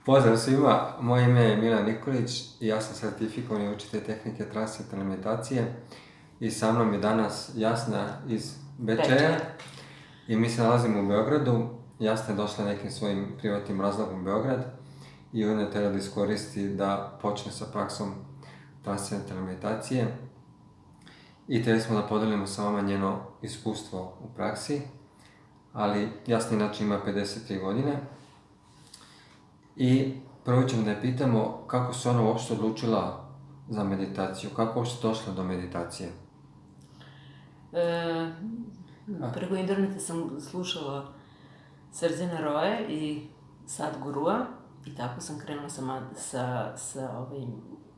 Pozdrav svima, moje ime je Milan Nikolić i ja sam sertifikovani učitelj tehnike transcendentalne meditacije i sa mnom je danas Jasna iz Bečeja i mi se nalazimo u Beogradu. Jasna je došla nekim svojim privatnim razlogom u Beograd i ona je htjela da iskoristi da počne sa praksom transcendentalne meditacije i htjeli smo da podelimo sa vama njeno iskustvo u praksi, ali Jasna inače ima 53 godine. I prvo ćemo da je pitamo kako se ona uopšte odlučila za meditaciju, kako uopšte došla do meditacije? Preko interneta sam slušala Srdjana Roje i Sadhgurua i tako sam krenula sa ovim...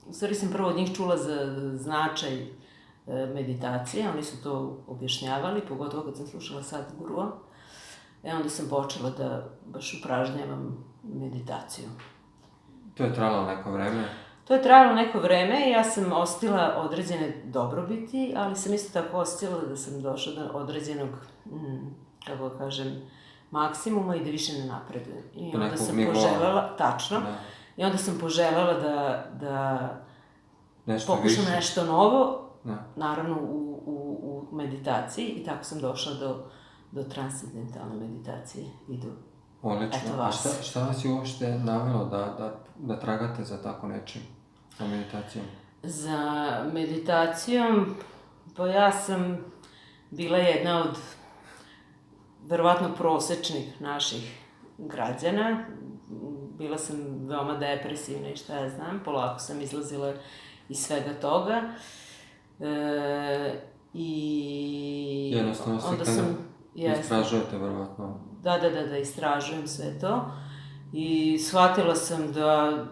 U stvari sam prvo od njih čula za značaj meditacije, oni su to objašnjavali, pogotovo kad sam slušala Sadhgurua. Onda sam počela da baš upražnjavam meditaciju. To je trajalo neko vreme? To je trajalo neko vreme i ja sam osjetila određene dobrobiti, ali sam isto tako osjetila da sam došla do određenog, kako kažem, maksimuma i da više ne napredujem. I onda sam poželjela, tačno, i onda sam poželjela da pokušam nešto novo, naravno u meditaciji, i tako sam došla do transcendentalne meditacije i do Odlično. A šta vas je uopšte navelo da tragate za tako nečim, za meditacijom? Za meditacijom, pa ja sam bila jedna od verovatno prosečnih naših građana. Bila sam veoma depresivna i šta ja znam, polako sam izlazila iz svega toga. Jednostavno se kada istražujete, verovatno. Da, istražujem sve to. I shvatila sam da,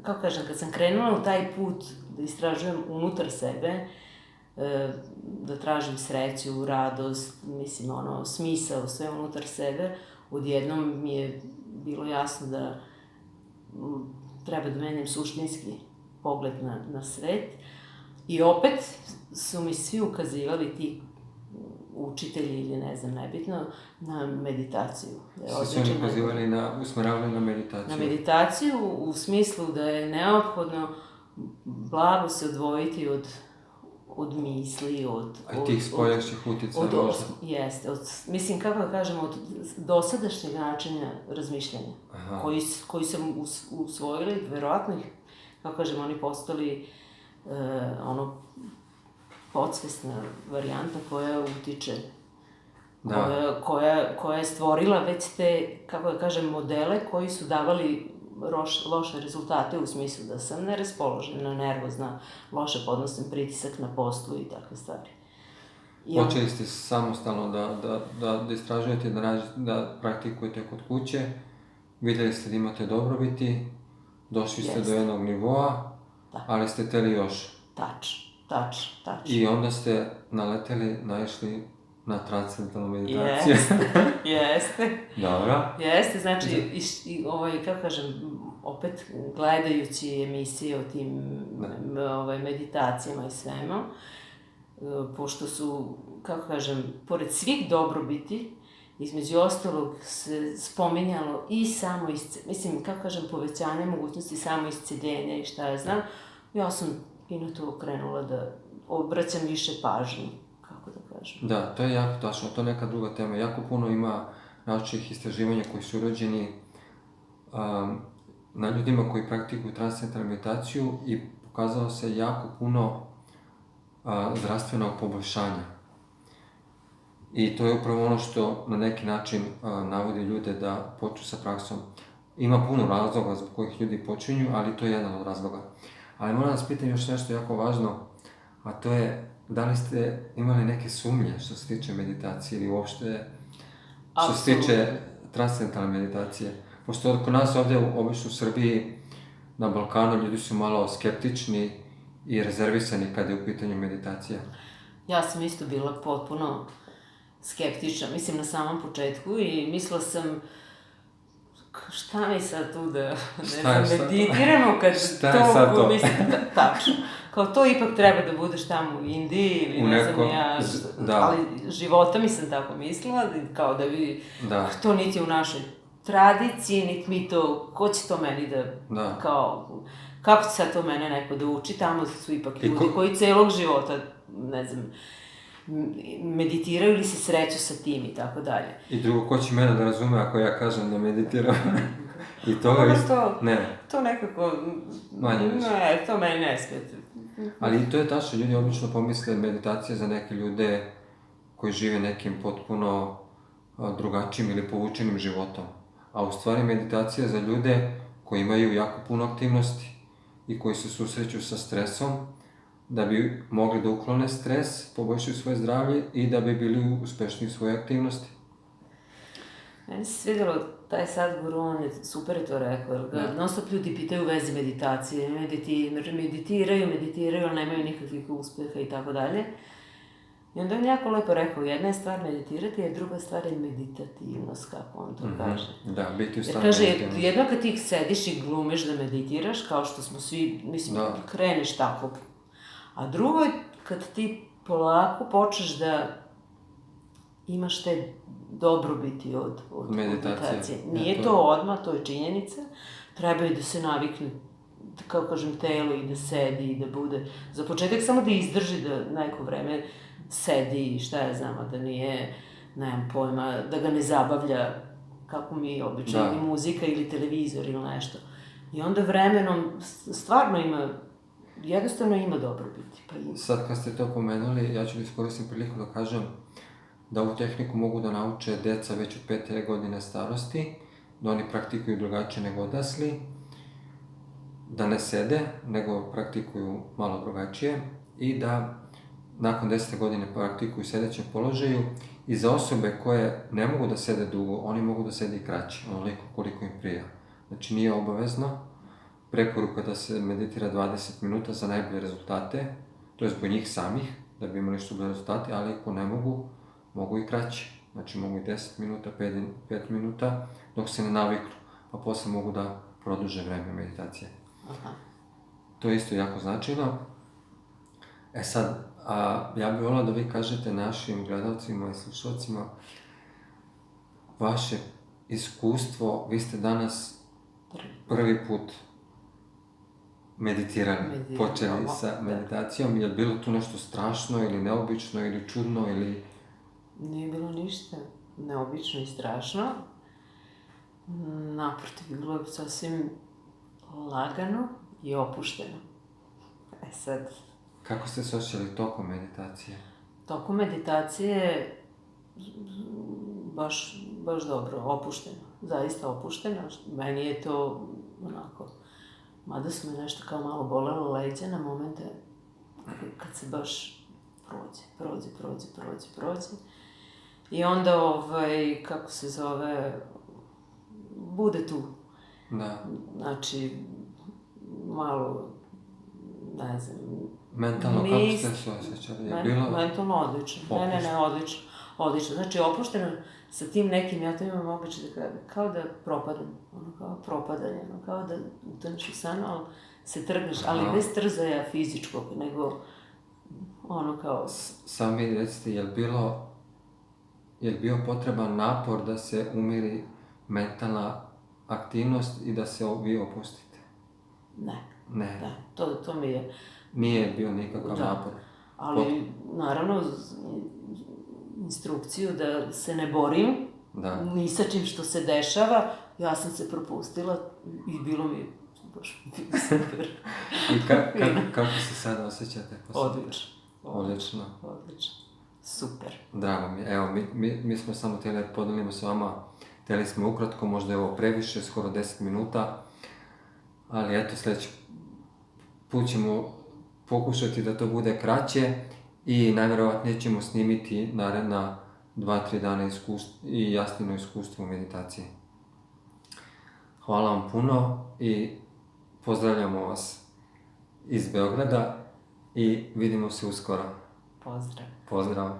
kako kažem, kad sam krenula u taj put da istražujem unutar sebe, da tražim sreću, radost, mislim, smisao, sve unutar sebe, odjednom mi je bilo jasno da treba da menjam suštinski pogled na svet. I opet su mi svi ukazivali ti učitelji ili ne znam, nebitno, na meditaciju. Svi su ukazivali usmeravali na meditaciju? Na meditaciju u smislu da je neophodno blago se odvojiti od misli, A tih spoljašnjih uticaja možda? Jeste. Mislim, kako da kažem, od dosadašnjeg načina razmišljanja, koji sam usvojili, verovatno ih, kako kažem, oni postali podsvesna varijanta koja utiče, koja je stvorila već te, kako da kažem, modele koji su davali loše rezultate u smislu da sam neraspoložena, nervozna, loše podnosim pritisak na poslu i takve stvari. Počeli ste samostalno da istražujete, da praktikujete kod kuće, vidjeli ste da imate dobrobiti, došli ste do jednog nivoa, ali ste hteli još. Tačno. I onda ste naišli na transcendentalnu meditaciju. Jeste. Dobro. Jeste, znači, kako kažem, opet gledajući emisije o tim meditacijama i svemu, pošto su, kako kažem, pored svih dobrobiti, između ostalog se spominjalo i mislim, kako kažem, povećanje mogućnosti samoisceljenja i šta ja znam, ja sam i na to krenula da obraćam više pažnje, kako da kažem. Da, to je jako tačno, to je neka druga tema. Jako puno ima naučnih istraživanja koji su urađeni na ljudima koji praktikuju transcendentalnu meditaciju i pokazalo se jako puno zdravstvenog poboljšanja. I to je upravo ono što na neki način navodi ljude da počnu sa praksom. Ima puno razloga zbog kojih ljudi počinju, ali to je jedan od razloga. Ali moram vas pitati još nešto jako važno, a to je da li ste imali neke sumnje što se tiče meditacije ili uopšte što se tiče transcendentalne meditacije? Pošto kod nas ovdje, obično u Srbiji, na Balkanu, ljudi su malo skeptični i rezervisani kada je u pitanju meditacija. Ja sam isto bila potpuno skeptična, mislim na samom početku, i mislila sam šta mi sad tu da meditiramo kad to, mislim, tačno. Kao to ipak treba da budeš tamo u Indiji ili ne znam ja, ali života mi sam tako mislila, kao da to niti u našoj tradicije, niti mi to, ko će to meni Da. kao, kako će sad to mene neko da uči, tamo su ipak I ljudi ko- koji celog života, ne znam, meditiraju ili se sreću sa tim i tako dalje. I drugo, ko će mene da razume ako ja kažem da meditiram? I to Dobro, je isto... to nekako... Manje više. Ne, to meni ne smeta. Ali i to je tačno, ljudi obično pomisle meditacija za neke ljude koji žive nekim potpuno drugačijim ili povučenim životom. A u stvari meditacija je za ljude koji imaju jako puno aktivnosti i koji se susreću sa stresom, da bi mogli da uklone stres, poboljšaju svoje zdravlje i da bi bili uspešni u svojoj aktivnosti. Meni se svidjelo taj Sadhguru, on je super je to rekao, jer ga non stop ljudi pitaju u vezi meditacije, meditiraju, ali nemaju nikakvih uspeha i tako dalje. I onda on jako lepo rekao, jedna je stvar meditirati, a druga stvar je meditativnost, kako on to kaže. Da, biti u Jer stanju kaže, meditativnosti. jedno kad ti sediš i glumiš da meditiraš, kao što smo svi, mislim, kreneš tako. A drugo je kad ti polako počneš da imaš te dobrobiti od meditacije. Nije to odmah, to je činjenica. Treba i da se navikne, kako kažem, telo i da sedi i da bude... Za početak samo da izdrži da neko vreme sedi i šta ja znam, da nije, nemam pojma, da ga ne zabavlja kako mi obično, ili muzika ili televizor ili nešto. I onda vremenom stvarno ima, jednostavno ima dobrobiti. Sad kad ste to pomenuli, ja ću da iskoristim priliku da kažem da ovu tehniku mogu da nauče deca već od 5. godine starosti, da oni praktikuju drugačije nego odrasli, da ne sede, nego praktikuju malo drugačije i da nakon 10. godine praktikuju u sedećem položaju i za osobe koje ne mogu da sede dugo, oni mogu da sede i kraće, onoliko koliko im prija. Znači nije obavezno, preporuka da se meditira 20 minuta za najbolje rezultate, to je zbog njih samih, da bi imali što bolje rezultate, ali ako ne mogu, mogu i kraće. Znači mogu i 10 minuta, 5 minuta, dok se ne naviknu, pa posle mogu da produže vreme meditacije. Aha. To je isto jako značajno. E sad, ja bih volao da vi kažete našim gledalcima i slušalcima vaše iskustvo, vi ste danas prvi put meditirali, počeli sa meditacijom, je li bilo tu nešto strašno ili neobično ili čudno ili... Nije bilo ništa neobično i strašno. Naprotiv, bilo je sasvim lagano i opušteno. E sad... Kako ste se osjećali tokom meditacije? Tokom meditacije baš dobro, opušteno. Zaista opušteno. Meni je to onako... Mada su me nešto kao malo bolelo leđa na momente kad se baš prođe. I onda, kako se zove, bude tu. Da. Znači, malo, ne znam... Mentalno, kako ste se osjećali? Mentalno odlično. Ne, odlično. Znači, opušteno sa tim nekim, ja to imam običaj da kažem, kao da propadam, kao propadanje, kao da utoneš u san, ali se trgneš, ali bez trzaja fizičkog, nego kao... Samo mi recite, je li bio potreban napor da se umiri mentalna aktivnost i da se vi opustite? Ne. Da, to mi je... Nije bio nikakav napor. Ali, naravno, instrukciju da se ne borim, ni sa čim što se dešava, ja sam se propustila i bilo mi baš super. I kako se sada osjećate? Odlično. Super. Drago mi je. Evo, mi smo samo htjeli da podelimo s vama, htjeli smo ukratko, možda je ovo previše, skoro 10 minuta, ali eto, sljedeći put ćemo pokušati da to bude kraće i najvjerovatnije ćemo snimiti naredna 2-3 dana i Jasnino iskustvo u meditaciji. Hvala vam puno i pozdravljamo vas iz Beograda i vidimo se uskoro. Pozdrav. Pozdrav.